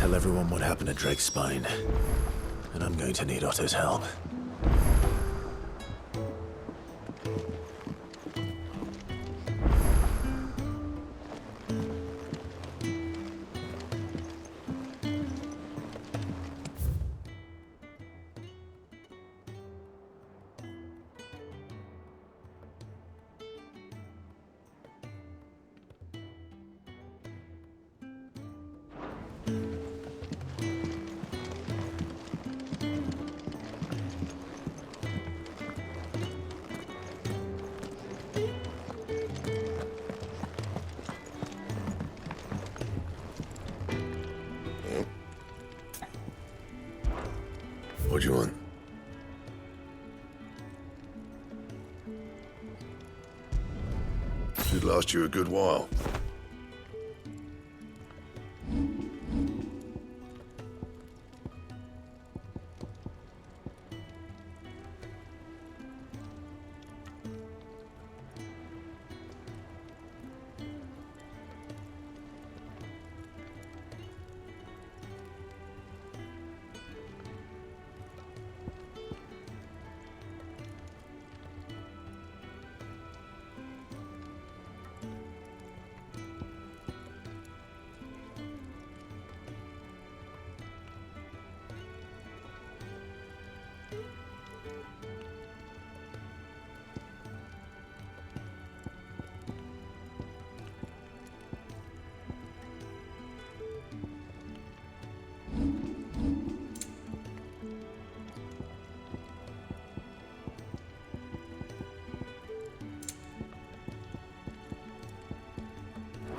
tell everyone what happened at Drake's Spine. And I'm going to need Otto's help. What do you want? Should last you a good while.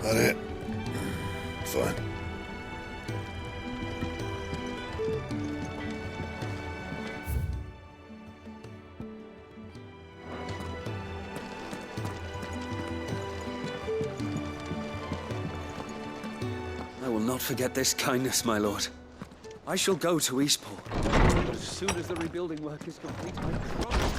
That it? Fine. I will not forget this kindness, my lord. I shall go to Eastport. But as soon as the rebuilding work is complete, I promise.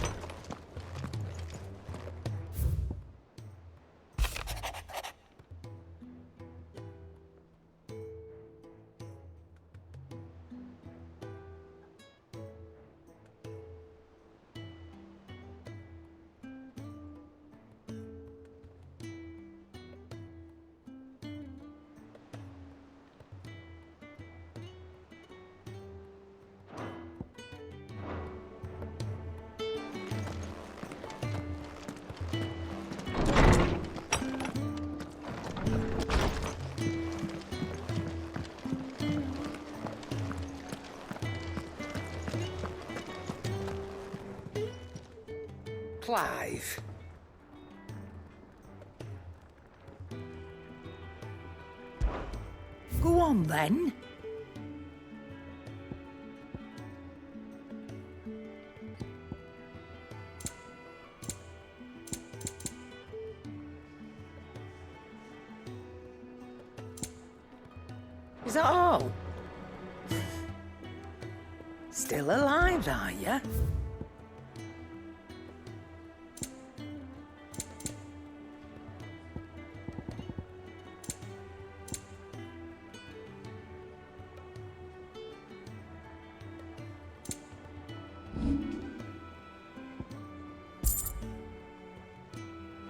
Clive. Go on, then. Is that all? Still alive, are you?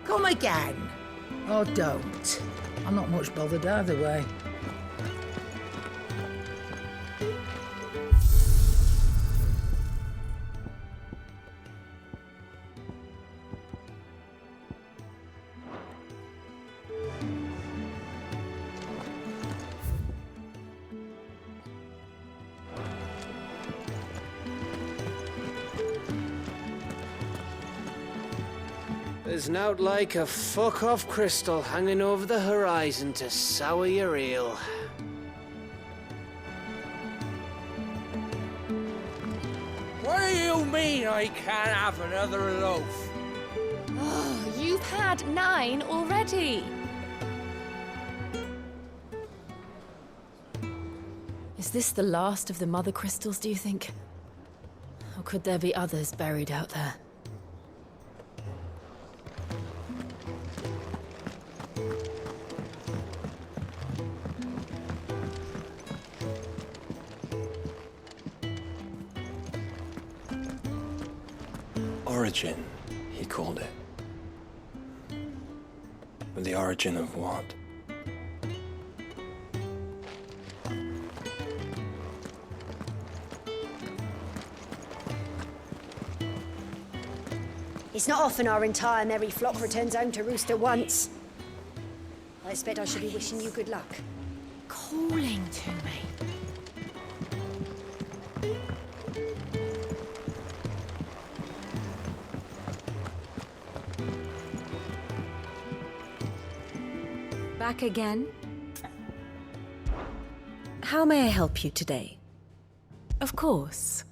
Come again. Or don't. I'm not much bothered either way. There's nowt like a fuck-off crystal hanging over the horizon to sour your eel. What do you mean I can't have another loaf? Oh, you've had 9 already. Is this the last of the mother crystals, do you think? Or could there be others buried out there? Origin, he called it. But the origin of what? It's not often our entire merry flock returns home to roost at once. I expect I should be wishing you good luck. Calling to me. Back again? How may I help you today? Of course.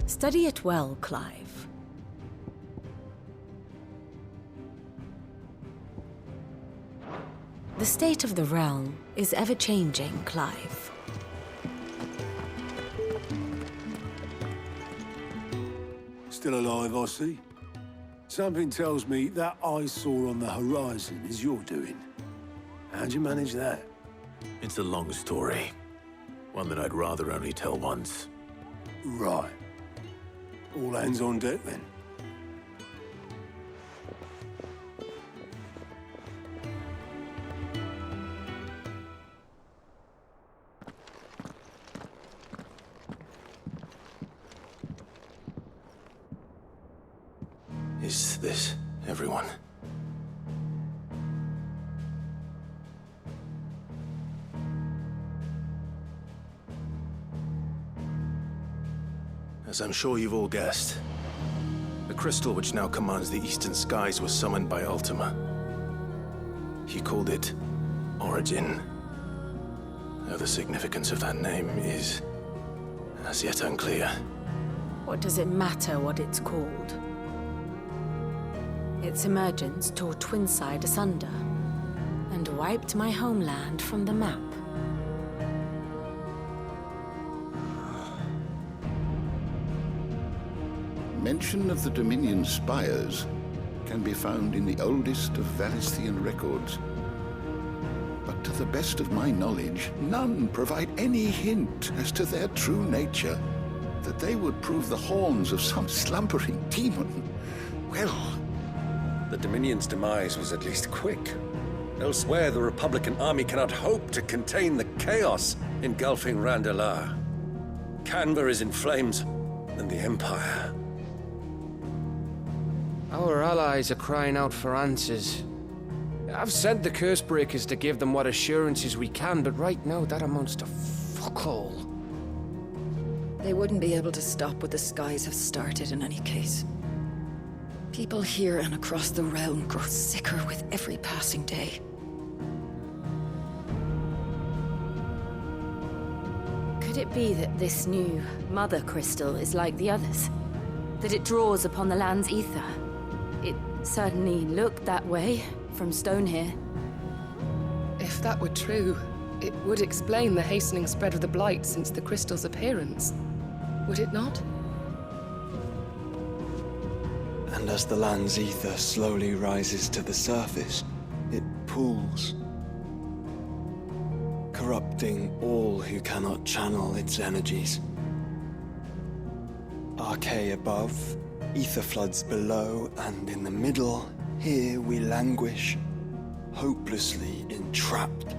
Study it well, Clive. The state of the realm is ever-changing, Clive. Still alive, I see. Something tells me that eyesore on the horizon is your doing. How'd you manage that? It's a long story. One that I'd rather only tell once. Right. All hands on deck, then. Is this everyone? As I'm sure you've all guessed, the crystal which now commands the eastern skies was summoned by Ultima. He called it Origin. Though the significance of that name is as yet unclear. What does it matter what it's called? Its emergence tore Twinside asunder and wiped my homeland from the map. Mention of the Dominion spires can be found in the oldest of Valisthian records. But to the best of my knowledge, none provide any hint as to their true nature. That they would prove the horns of some slumbering demon. Well, The Dominion's demise was at least quick. Elsewhere, the Republican army cannot hope to contain the chaos engulfing Randalar. Canva is in flames, and the Empire. Our allies are crying out for answers. I've sent the Cursebreakers to give them what assurances we can, but right now that amounts to fuck all. They wouldn't be able to stop what the skies have started in any case. People here and across the realm grow sicker with every passing day. Could it be that this new Mother Crystal is like the others? That it draws upon the land's ether? It certainly looked that way from stone here. If that were true, it would explain the hastening spread of the Blight since the crystal's appearance. Would it not? And as the land's ether slowly rises to the surface, it pools, corrupting all who cannot channel its energies. Archay above, ether floods below, and in the middle, here we languish, hopelessly entrapped.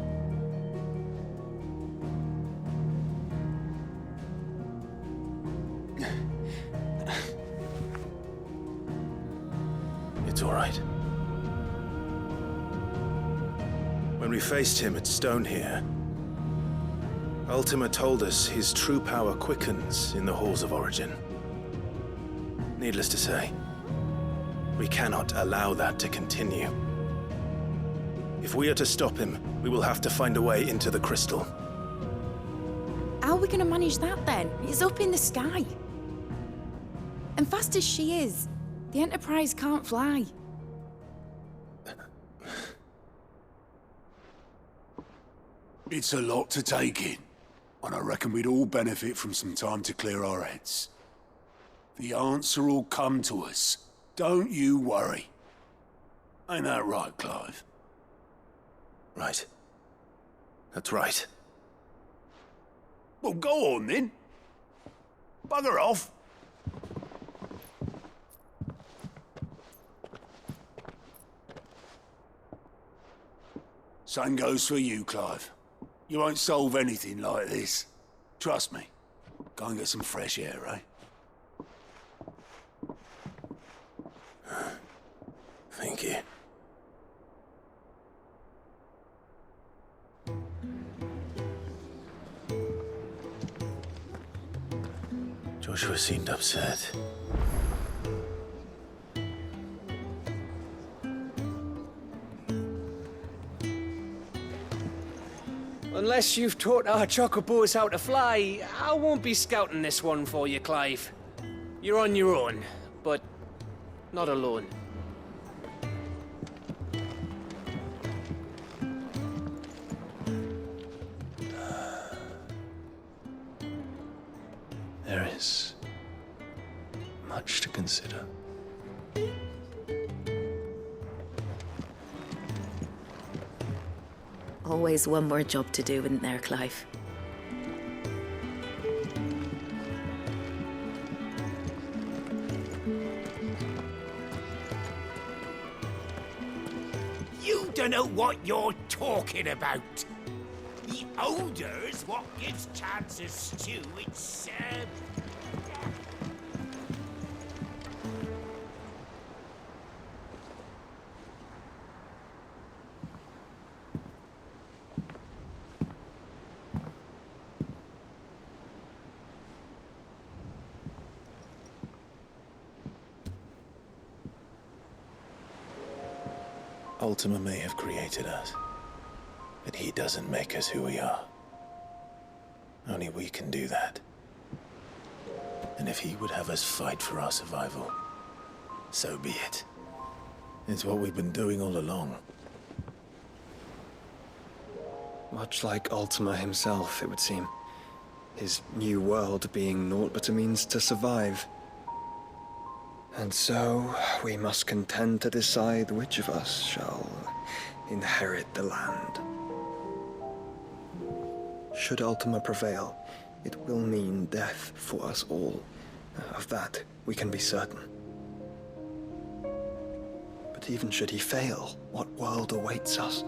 It's all right. When we faced him at Stone here, Ultima told us his true power quickens in the halls of Origin. Needless to say, We cannot allow that to continue. If we are to stop him, we will have to find a way into the crystal. How are we gonna manage that then? It's up in the sky. And fast as she is, the Enterprise can't fly. It's a lot to take in, and I reckon we'd all benefit from some time to clear our heads. The answer will come to us. Don't you worry. Ain't that right, Clive? Right. That's right. Well, go on then. Bugger off. Same goes for you, Clive. You won't solve anything like this. Trust me. Go and get some fresh air, eh? Thank you. Joshua seemed upset. Unless you've taught our chocobos how to fly, I won't be scouting this one for you, Clive. You're on your own, but not alone. There is much to consider. Always one more job to do, isn't there, Clive? You don't know what you're talking about. The odor's what gives chances to its, Ultima may have created us, but he doesn't make us who we are. Only we can do that. And if he would have us fight for our survival, so be it. It's what we've been doing all along. Much like Ultima himself, it would seem. His new world being naught but a means to survive. And so, we must contend to decide which of us shall inherit the land. Should Ultima prevail, it will mean death for us all. Of that, we can be certain. But even should he fail, what world awaits us?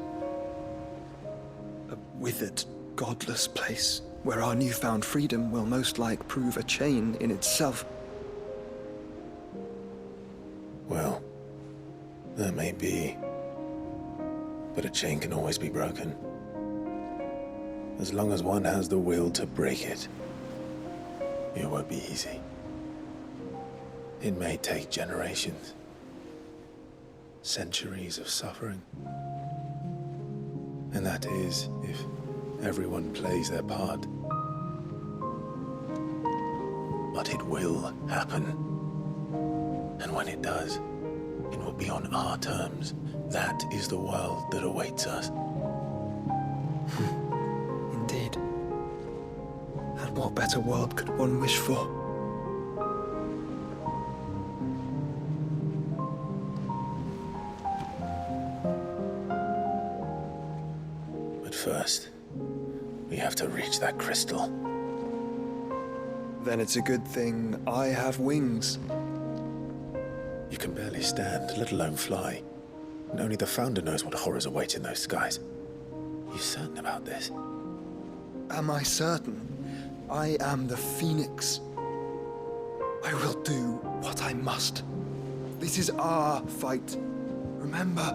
A withered, godless place, where our newfound freedom will most like prove a chain in itself. Well, that may be. But a chain can always be broken. As long as one has the will to break it. It won't be easy. It may take generations. Centuries of suffering. And that is, if everyone plays their part. But it will happen. And when it does, it will be on our terms. That is the world that awaits us. Indeed. And what better world could one wish for? But first, we have to reach that crystal. Then it's a good thing I have wings. You can barely stand, let alone fly. And only the Founder knows what horrors await in those skies. You certain about this? Am I certain? I am the Phoenix. I will do what I must. This is our fight. Remember?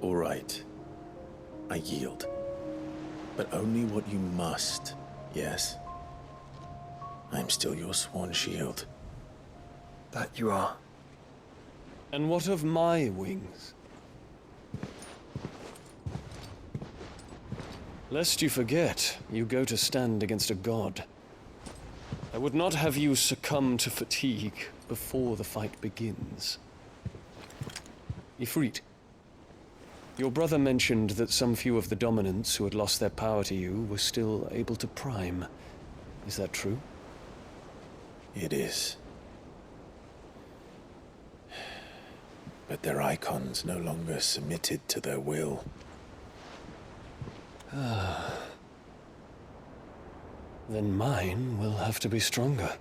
All right. I yield. But only what you must, yes? I'm still your sworn shield. That you are. And what of my wings? Lest you forget, you go to stand against a god. I would not have you succumb to fatigue before the fight begins. Ifrit, your brother mentioned that some few of the dominants who had lost their power to you were still able to prime. Is that true? It is. But their icons no longer submitted to their will. Then mine will have to be stronger.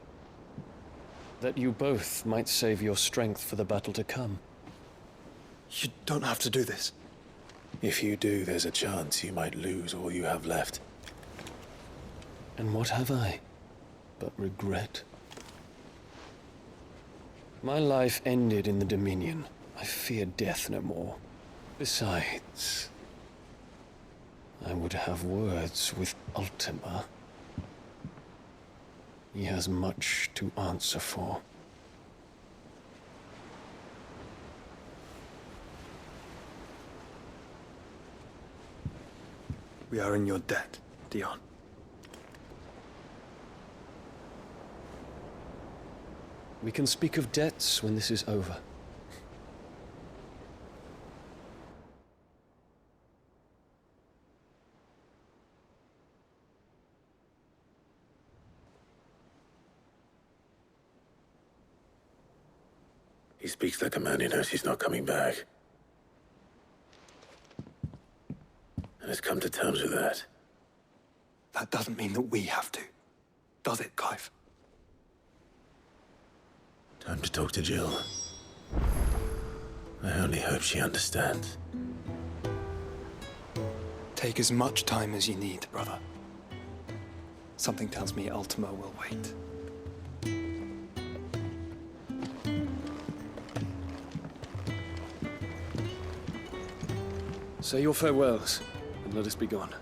That you both might save your strength for the battle to come. You don't have to do this. If you do, there's a chance you might lose all you have left. And what have I but regret? My life ended in the Dominion. I fear death no more. Besides, I would have words with Ultima. He has much to answer for. We are in your debt, Dion. We can speak of debts when this is over. He speaks like a man who knows he's not coming back. And has come to terms with that. That doesn't mean that we have to, does it, Clive? Time to talk to Jill. I only hope she understands. Take as much time as you need, brother. Something tells me Ultima will wait. Say your farewells, and let us be gone.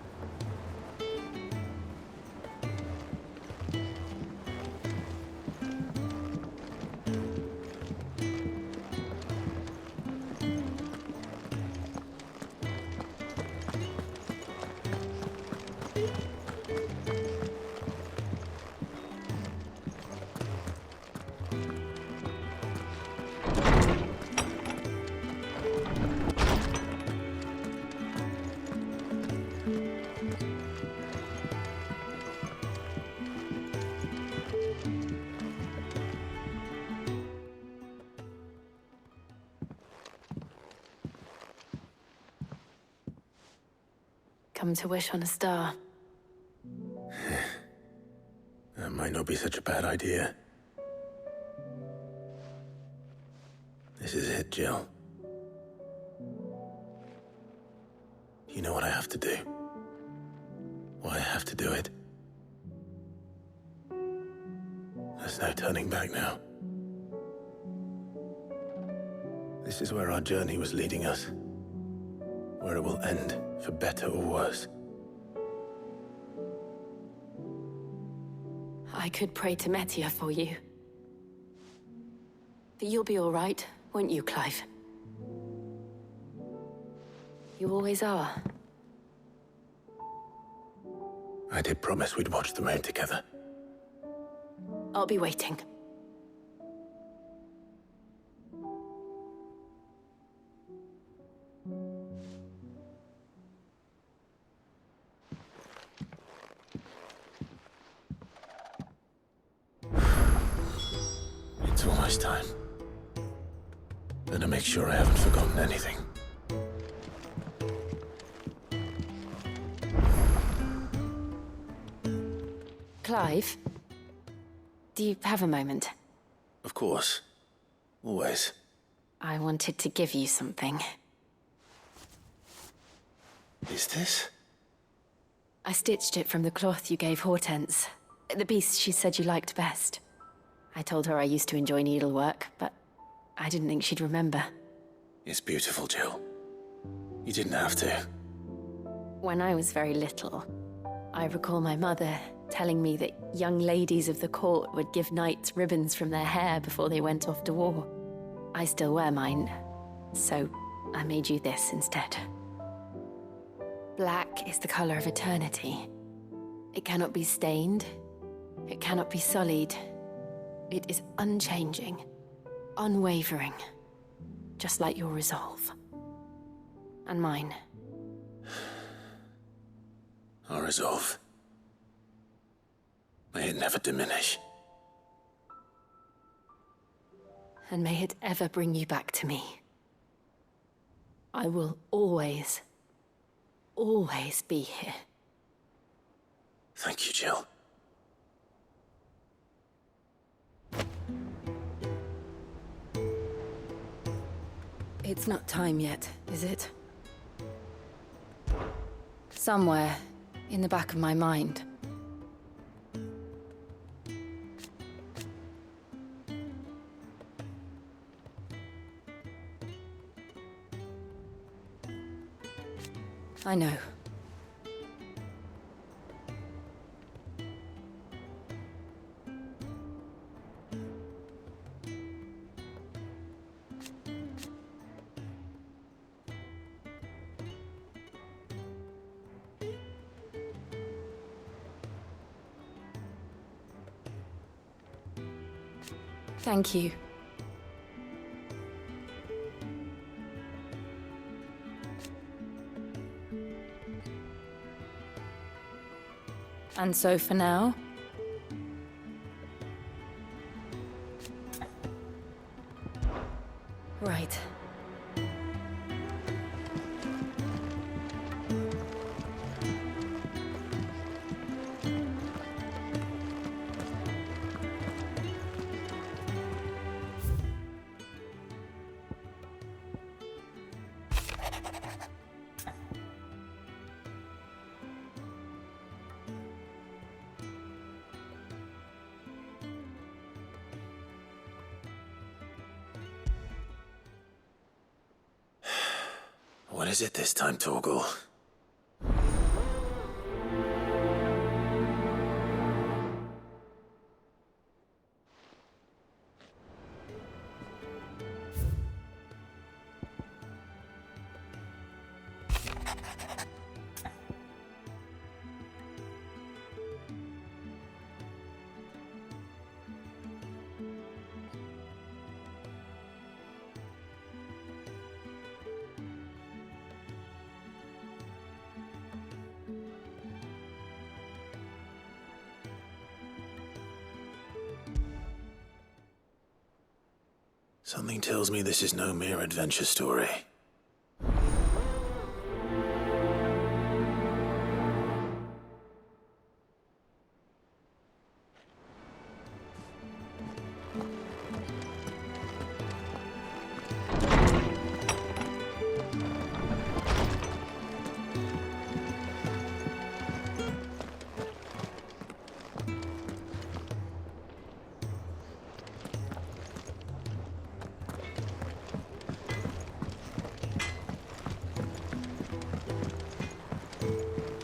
Come to wish on a star. That might not be such a bad idea. This is it, Jill. You know what I have to do. Why I have to do it. There's no turning back now. This is where our journey was leading us. Where it will end, for better or worse. I could pray to Metia for you. But you'll be all right, won't you, Clive? You always are. I did promise we'd watch the moon together. I'll be waiting. It's almost time. Better make sure I haven't forgotten anything. Clive? Do you have a moment? Of course. Always. I wanted to give you something. Is this? I stitched it from the cloth you gave Hortense. The piece she said you liked best. I told her I used to enjoy needlework, but I didn't think she'd remember. It's beautiful, Jill. You didn't have to. When I was very little, I recall my mother telling me that young ladies of the court would give knights ribbons from their hair before they went off to war. I still wear mine, so I made you this instead. Black is the color of eternity. It cannot be stained. It cannot be sullied. It is unchanging, unwavering, just like your resolve. And mine. Our resolve. May it never diminish. And may it ever bring you back to me. I will always, always be here. Thank you, Jill. It's not time yet, is it? Somewhere in the back of my mind. I know. Thank you. And so for now, right. What is it this time, Torgal? Something tells me this is no mere adventure story.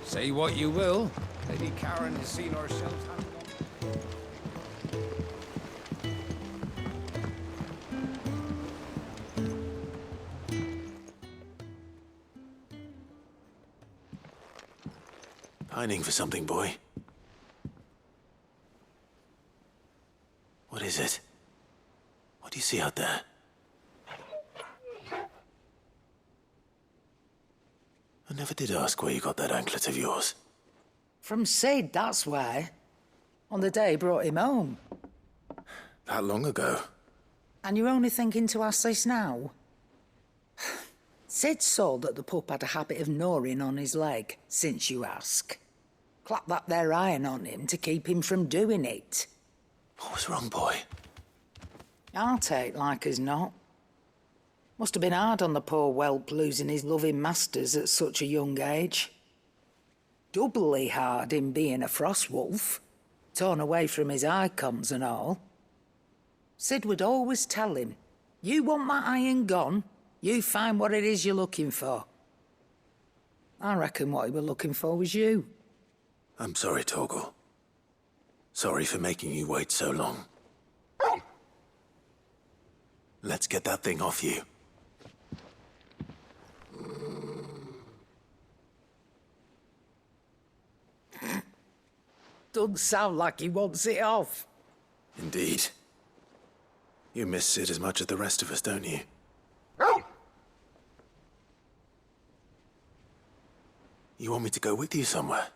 Say what you will, Lady Karen has seen herself handed Pining for something, boy. What is it? What do you see out there? I never did ask where you got that anklet of yours. From Sid, that's why. On the day he brought him home. That long ago? And you're only thinking to ask this now? Sid saw that the pup had a habit of gnawing on his leg, since you ask. Clap that there iron on him to keep him from doing it. What was wrong, boy? I'll take like as not. Must have been hard on the poor whelp losing his loving masters at such a young age. Doubly hard in being a frost wolf, torn away from his icons and all. Sid would always tell him, you want that iron gone, you find what it is you're looking for. I reckon what he were looking for was you. I'm sorry, Torgal. Sorry for making you wait so long. Let's get that thing off you. Doesn't sound like he wants it off. Indeed. You miss Sid as much as the rest of us, don't you? You want me to go with you somewhere?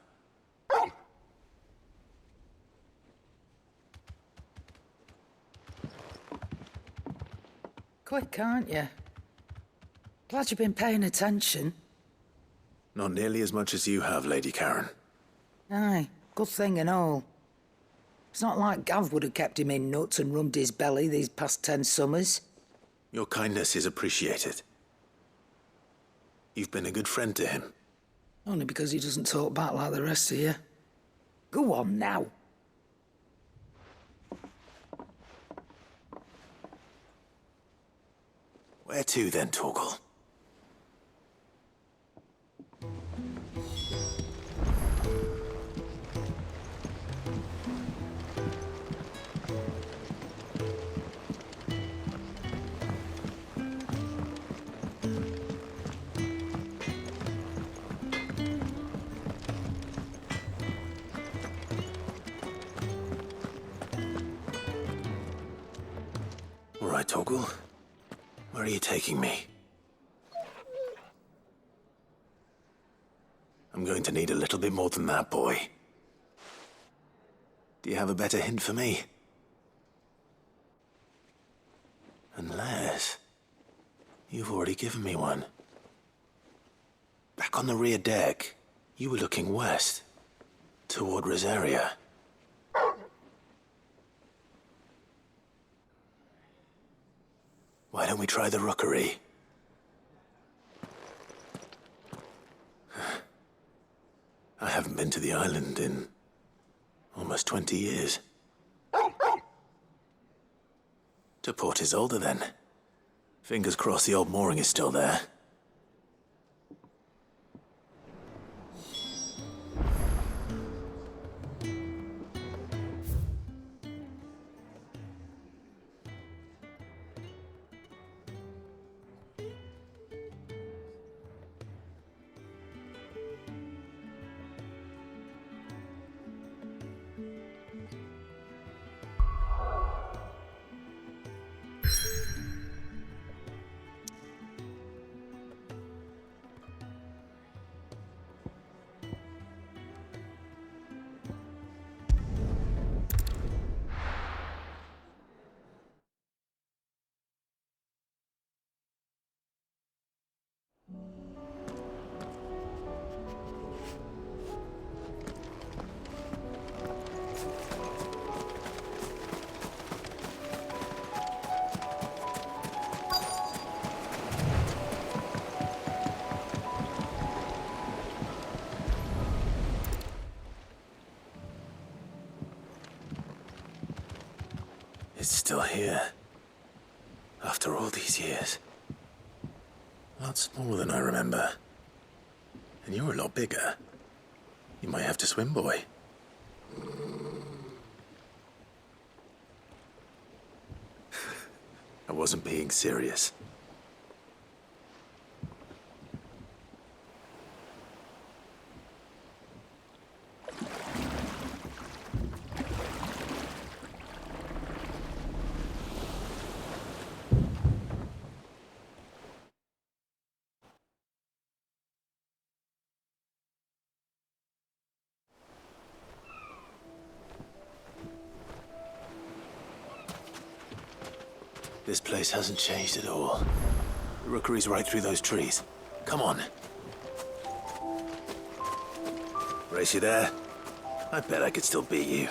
Quick, aren't you? Glad you've been paying attention. Not nearly as much as you have, Lady Karen. Aye, good thing and all. It's not like Gav would have kept him in nuts and rubbed his belly these past 10 summers. Your kindness is appreciated. You've been a good friend to him. Only because he doesn't talk back like the rest of you. Go on now. Where to then, Torgal? All right, Torgal. Where are you taking me? I'm going to need a little bit more than that, boy. Do you have a better hint for me? Unless... you've already given me one. Back on the rear deck, you were looking west, toward Rosaria. Why don't we try the rookery? I haven't been to the island in almost 20 years. To Port Isolde, then. Fingers crossed the old mooring is still there. It's still here. After all these years. A lot smaller than I remember. And you're a lot bigger. You might have to swim, boy. I wasn't being serious. This place hasn't changed at all. The rookery's right through those trees. Come on. Race you there? I bet I could still beat you.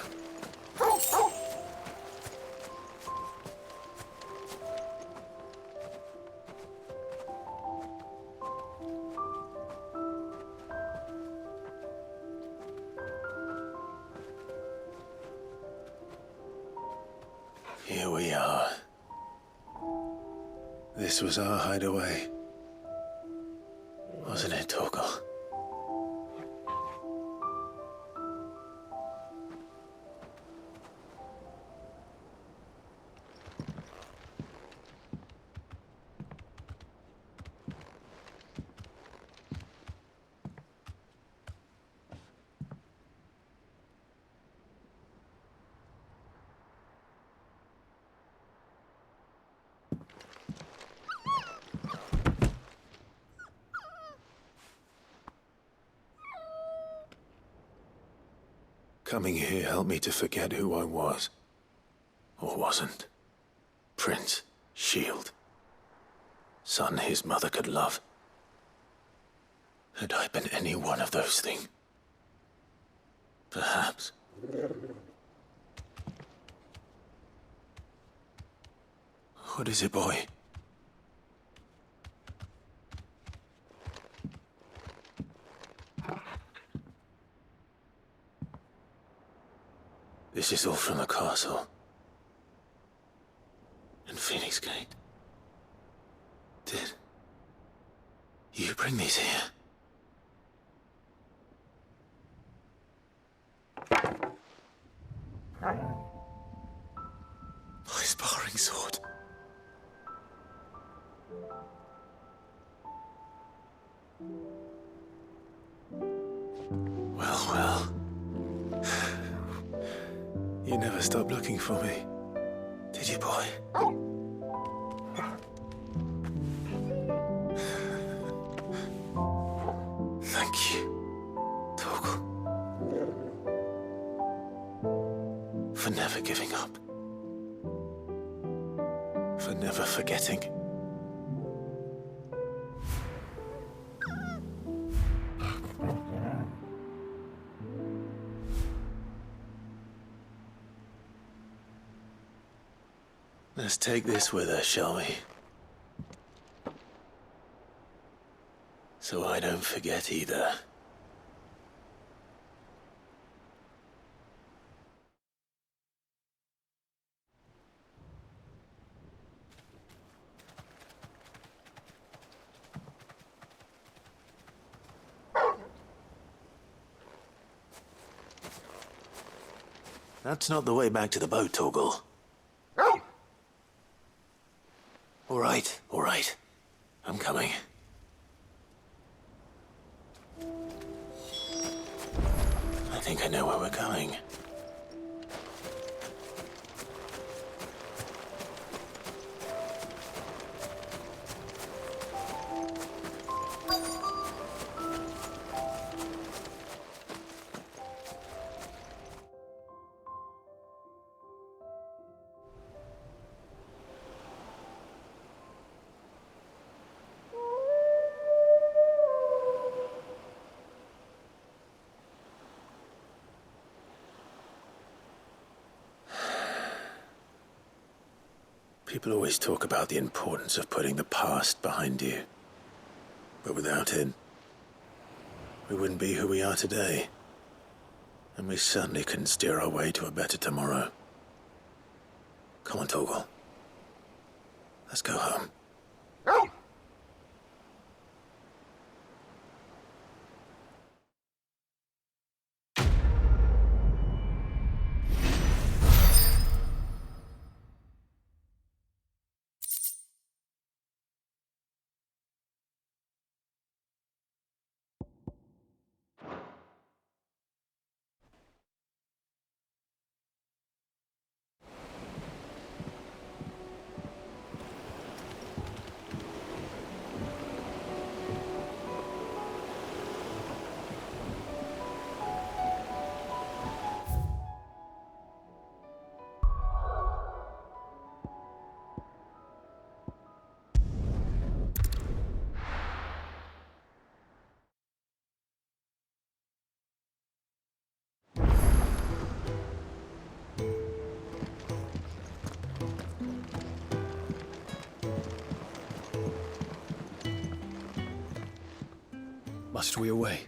Here we are. This was our hideaway. Wasn't it, Torgal? Coming here helped me to forget who I was. Or wasn't. Prince, shield. Son his mother could love. Had I been any one of those things? Perhaps. What is it, boy? This is all from the castle. And Phoenix Gate. Did you bring these here? My sparring sword. Well. You never stopped looking for me, did you, boy? Thank you, Torgal, for never giving up, for never forgetting. Let's take this with us, shall we? So I don't forget either. That's not the way back to the boat, Torgal. All right. I'm coming. I think I know where we're going. People always talk about the importance of putting the past behind you. But without it, we wouldn't be who we are today. And we certainly couldn't steer our way to a better tomorrow. Come on, Torgal. Let's go home. Must we away?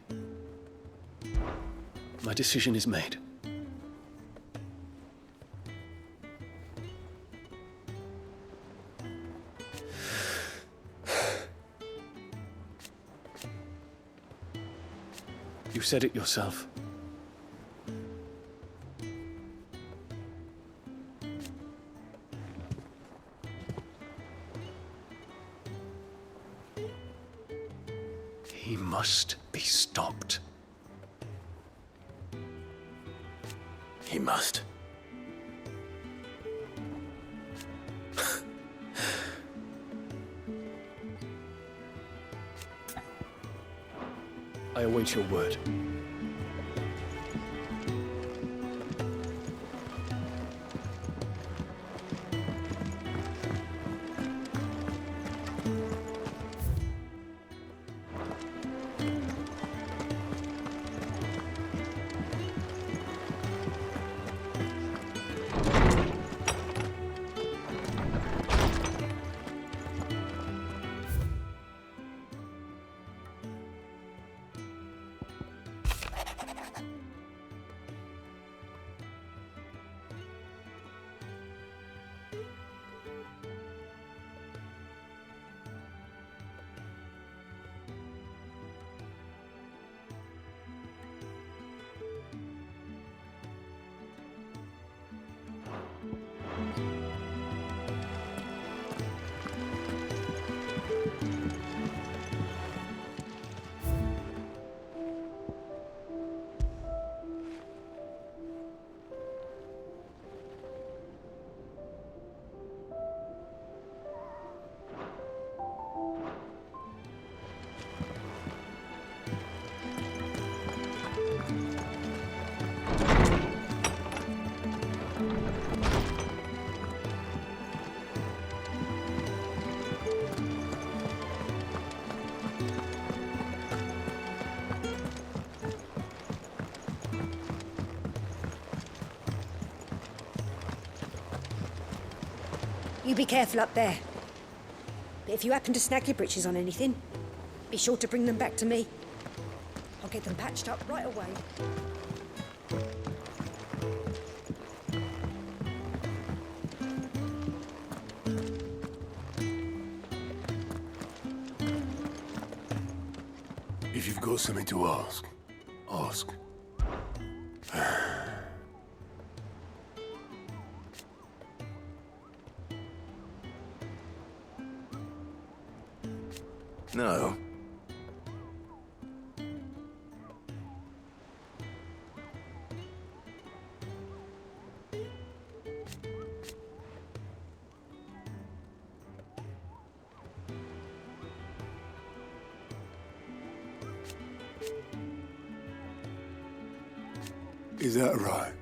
My decision is made. You said it yourself. He must be stopped. He must. I await your word. You be careful up there. But if you happen to snag your britches on anything, be sure to bring them back to me. I'll get them patched up right away. If you've got something to ask, ask. No. Is that right?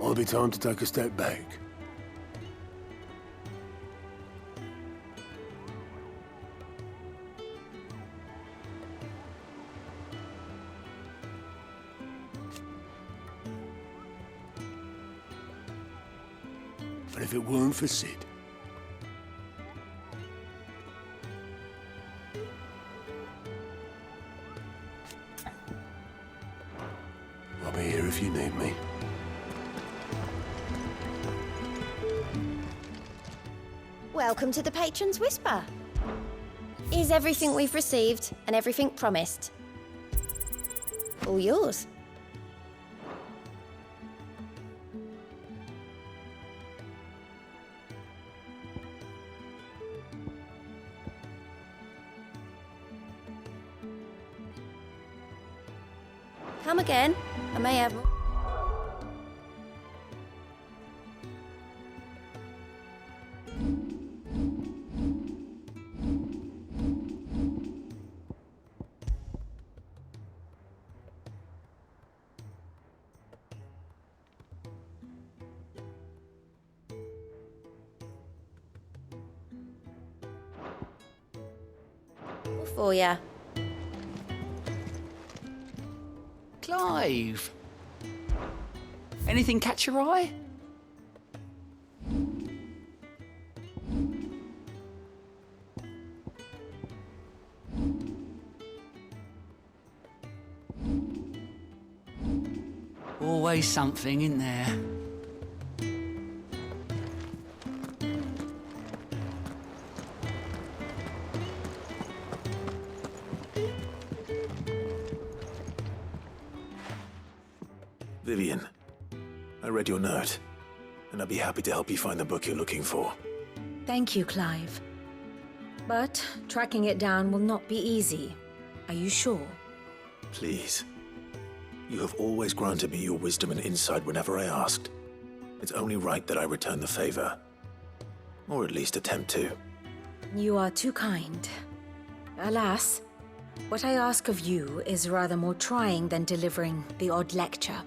Might be time to take a step back. But if it weren't for Sid, I'll be here if you need me. Welcome to the Patron's Whisper. Is everything we've received and everything promised all yours? Come again. I may have... for ya. Clive! Anything catch your eye? Always something in there. Vivian, I read your note, and I'd be happy to help you find the book you're looking for. Thank you, Clive. But tracking it down will not be easy. Are you sure? Please. You have always granted me your wisdom and insight whenever I asked. It's only right that I return the favor. Or at least attempt to. You are too kind. Alas, what I ask of you is rather more trying than delivering the odd lecture.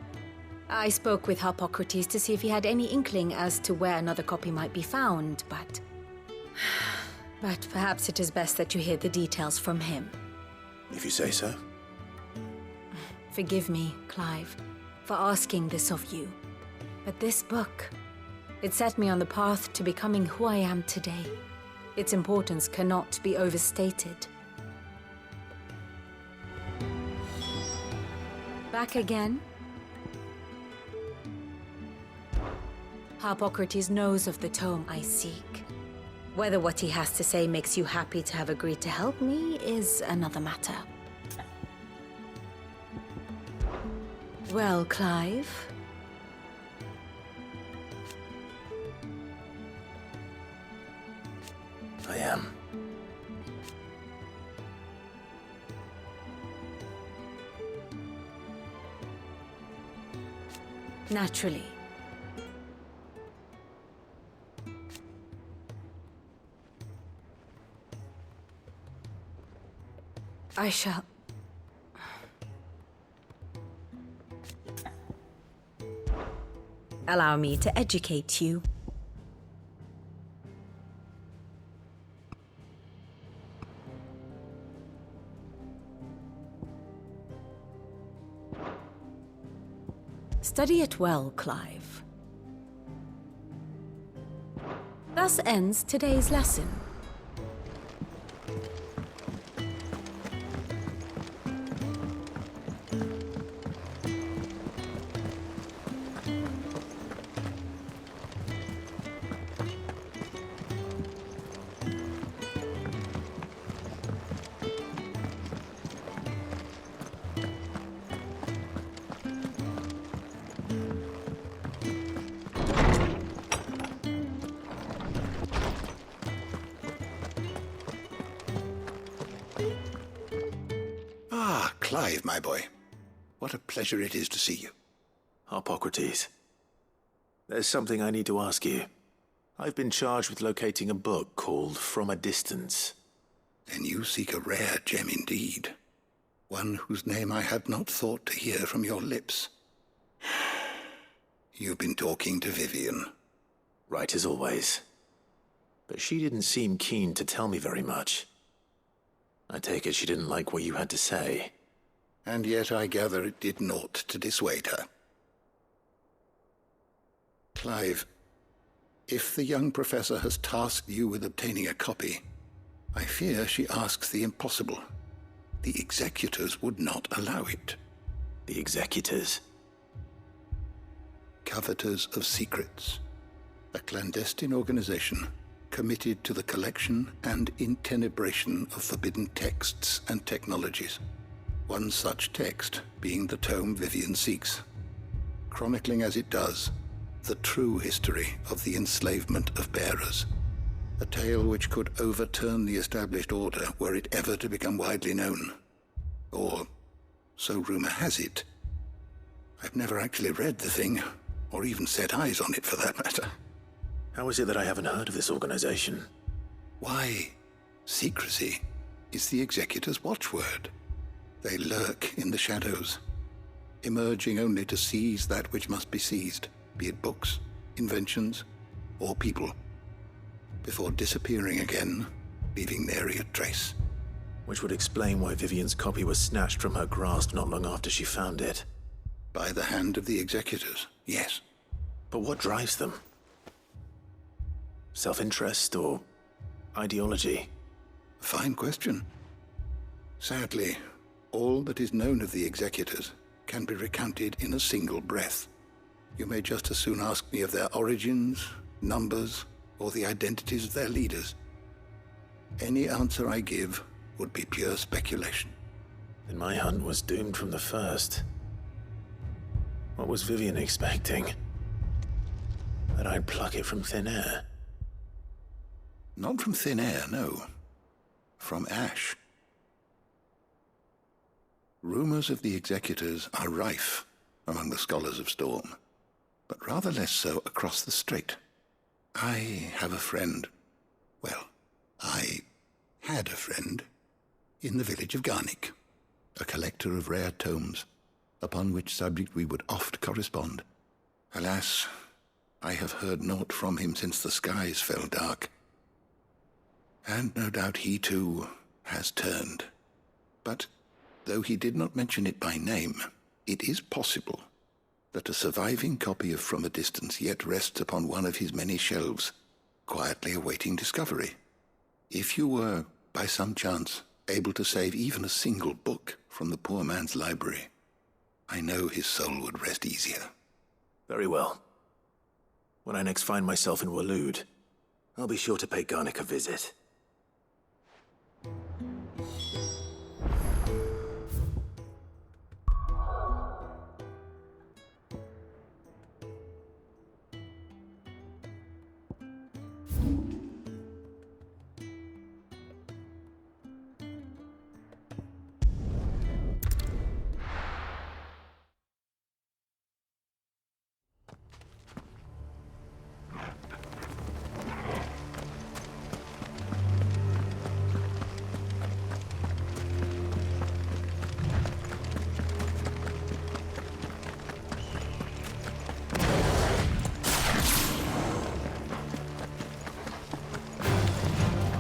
I spoke with Harpocrates to see if he had any inkling as to where another copy might be found, but perhaps it is best that you hear the details from him. If you say so. Forgive me, Clive, for asking this of you. But this book, it set me on the path to becoming who I am today. Its importance cannot be overstated. Back again? Harpocrates knows of the tome I seek. Whether what he has to say makes you happy to have agreed to help me is another matter. Well, Clive? I am. Naturally. I shall... Allow me to educate you. Study it well, Clive. Thus ends today's lesson. Clive, my boy. What a pleasure it is to see you. Harpocrates. There's something I need to ask you. I've been charged with locating a book called From a Distance. Then you seek a rare gem indeed. One whose name I had not thought to hear from your lips. You've been talking to Vivian. Right as always. But she didn't seem keen to tell me very much. I take it she didn't like what you had to say. And yet I gather it did naught to dissuade her. Clive, if the young professor has tasked you with obtaining a copy, I fear she asks the impossible. The executors would not allow it. The executors? Coveters of Secrets. A clandestine organization committed to the collection and intenebration of forbidden texts and technologies. One such text being the tome Vivian seeks, chronicling as it does the true history of the enslavement of bearers. A tale which could overturn the established order were it ever to become widely known. Or, so rumor has it. I've never actually read the thing, or even set eyes on it for that matter. How is it that I haven't heard of this organization? Why, secrecy is the executor's watchword. They lurk in the shadows, emerging only to seize that which must be seized, be it books, inventions, or people, before disappearing again, leaving nary a trace. Which would explain why Vivian's copy was snatched from her grasp not long after she found it. By the hand of the executors, yes. But what drives them? Self-interest or ideology? A fine question. Sadly, all that is known of the executors can be recounted in a single breath. You may just as soon ask me of their origins, numbers, or the identities of their leaders. Any answer I give would be pure speculation. Then my hunt was doomed from the first. What was Vivian expecting? That I'd pluck it from thin air? Not from thin air, no. from ash. Rumors of the executors are rife among the scholars of Storm, but rather less so across the strait. I have a friend. Well, I had a friend in the village of Garnick, a collector of rare tomes, upon which subject we would oft correspond. Alas, I have heard naught from him since the skies fell dark. And no doubt he too has turned. But though he did not mention it by name, it is possible that a surviving copy of From a Distance yet rests upon one of his many shelves, quietly awaiting discovery. If you were, by some chance, able to save even a single book from the poor man's library, I know his soul would rest easier. Very well. When I next find myself in Waloed, I'll be sure to pay Garnick a visit.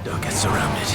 Don't get surrounded.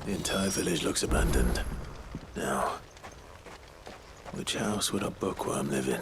The entire village looks abandoned. Now, which house would a bookworm live in?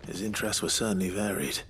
His interests were certainly varied.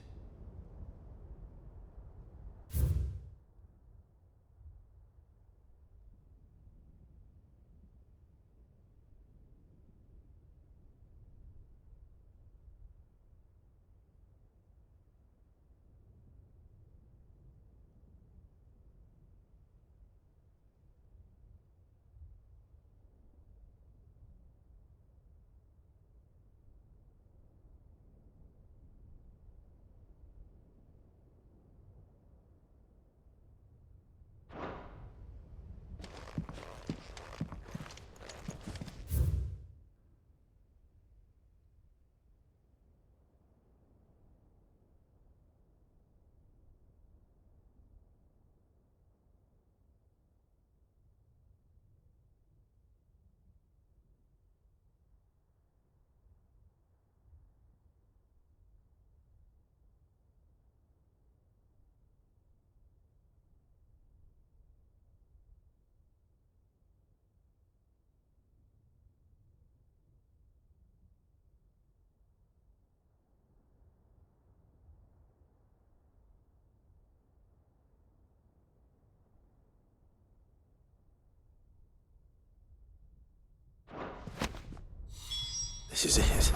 This is it.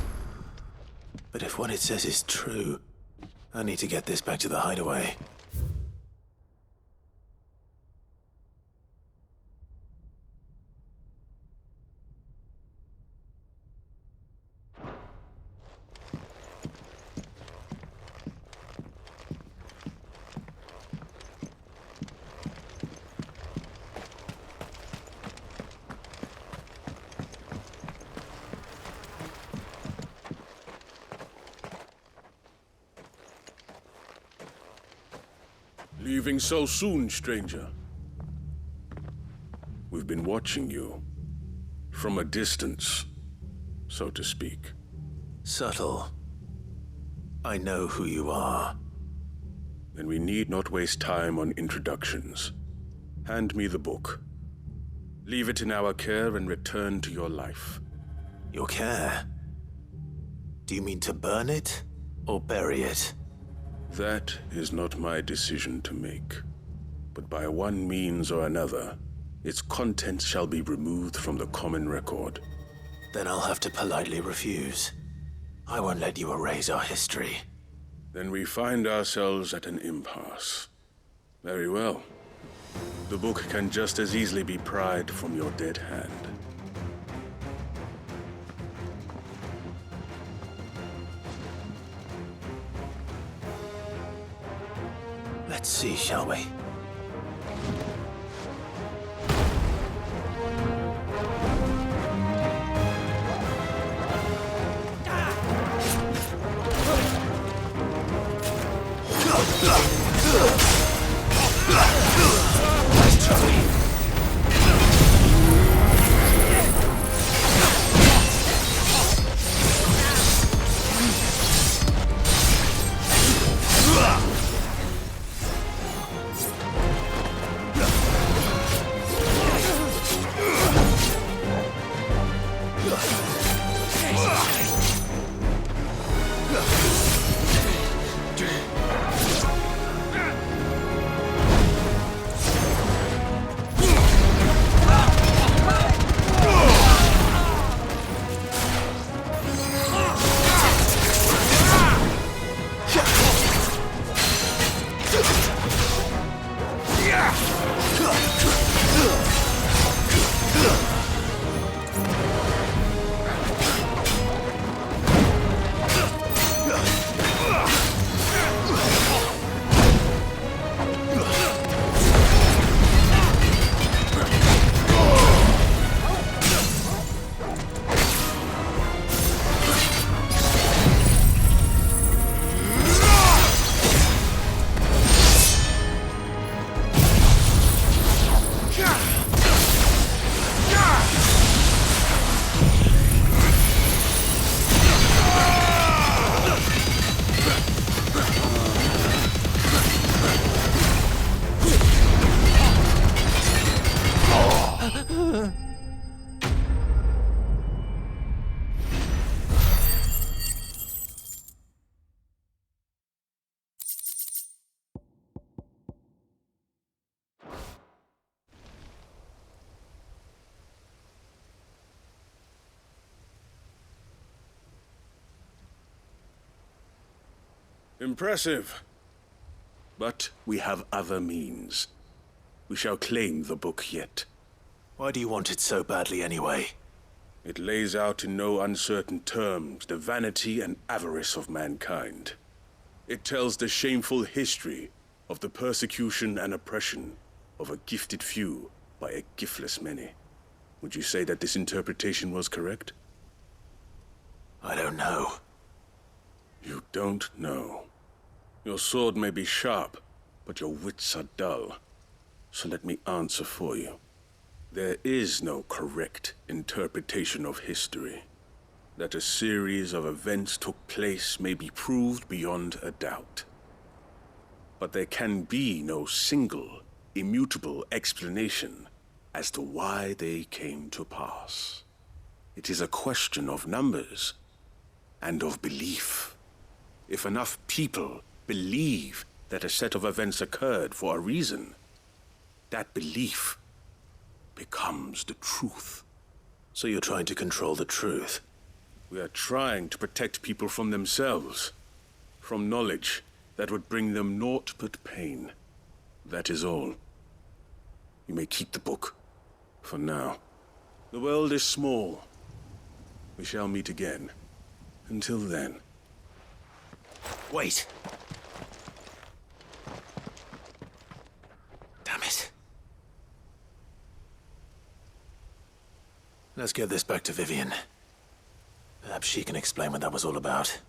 But if what it says is true, I need to get this back to the hideaway. Leaving so soon, stranger? We've been watching you. From a distance, so to speak. Subtle. I know who you are. Then we need not waste time on introductions. Hand me the book. Leave it in our care and return to your life. Your care? Do you mean to burn it or bury it? That is not my decision to make. But by one means or another, its contents shall be removed from the common record. Then I'll have to politely refuse. I won't let you erase our history. Then we find ourselves at an impasse. Very well. The book can just as easily be pried from your dead hand. Let's see, shall we? Impressive. But we have other means. We shall claim the book yet. Why do you want it so badly anyway? It lays out in no uncertain terms the vanity and avarice of mankind. It tells the shameful history of the persecution and oppression of a gifted few by a giftless many. Would you say that this interpretation was correct? I don't know. You don't know. Your sword may be sharp, but your wits are dull. So let me answer for you. There is no correct interpretation of history. That a series of events took place may be proved beyond a doubt. But there can be no single, immutable explanation as to why they came to pass. It is a question of numbers and of belief. If enough people believe that a set of events occurred for a reason, that belief becomes the truth. So you're trying to control the truth? We are trying to protect people from themselves. From knowledge that would bring them naught but pain. That is all. You may keep the book. For now. The world is small. We shall meet again. Until then. Wait! Damn it. Let's get this back to Vivian. Perhaps she can explain what that was all about.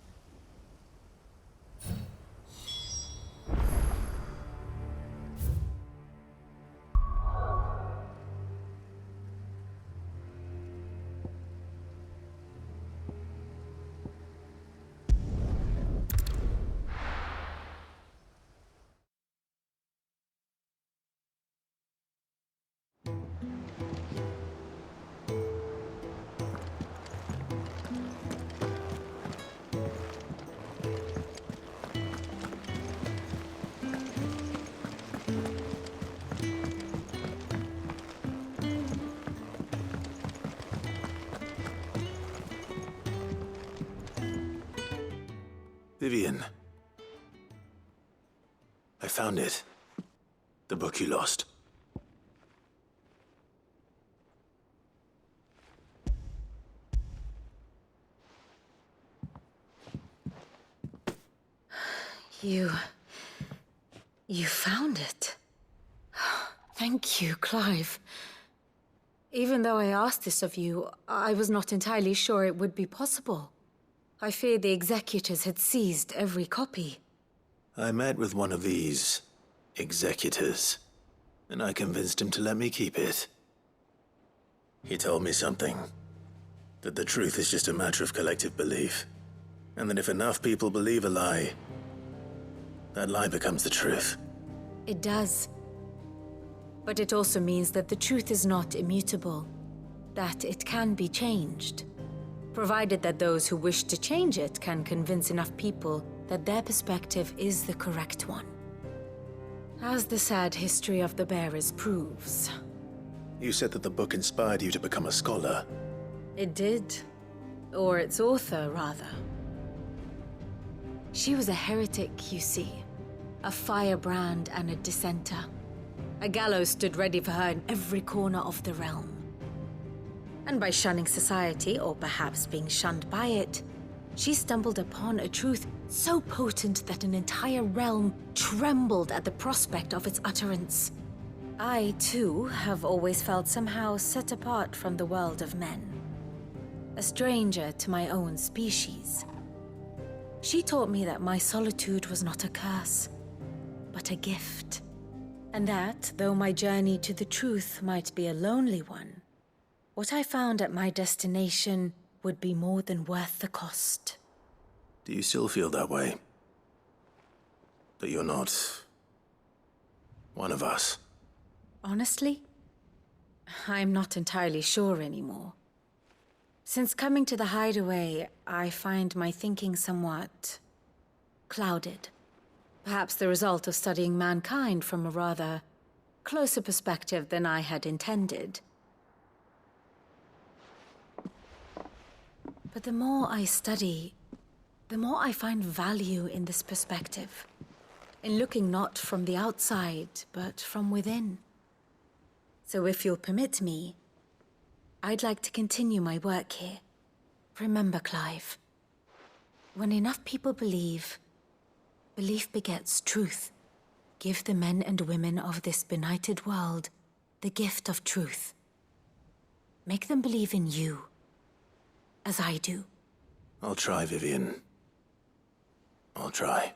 Vivian. I found it. The book you lost. You found it. Thank you, Clive. Even though I asked this of you, I was not entirely sure it would be possible. I feared the executors had seized every copy. I met with one of these executors, and I convinced him to let me keep it. He told me something. That the truth is just a matter of collective belief. And that if enough people believe a lie, that lie becomes the truth. It does. But it also means that the truth is not immutable. That it can be changed. Provided that those who wish to change it can convince enough people that their perspective is the correct one. As the sad history of the bearers proves. You said that the book inspired you to become a scholar. It did. Or its author, rather. She was a heretic, you see. A firebrand and a dissenter. A gallows stood ready for her in every corner of the realm. And by shunning society, or perhaps being shunned by it, she stumbled upon a truth so potent that an entire realm trembled at the prospect of its utterance. I, too, have always felt somehow set apart from the world of men. A stranger to my own species. She taught me that my solitude was not a curse, but a gift. And that, though my journey to the truth might be a lonely one, what I found at my destination would be more than worth the cost. Do you still feel that way? That you're not one of us? Honestly, I'm not entirely sure anymore. Since coming to the hideaway, I find my thinking somewhat clouded. Perhaps the result of studying mankind from a rather closer perspective than I had intended. But the more I study, the more I find value in this perspective. In looking not from the outside, but from within. So if you'll permit me, I'd like to continue my work here. Remember, Clive, when enough people believe, belief begets truth. Give the men and women of this benighted world the gift of truth. Make them believe in you, as I do. I'll try, Vivian. I'll try.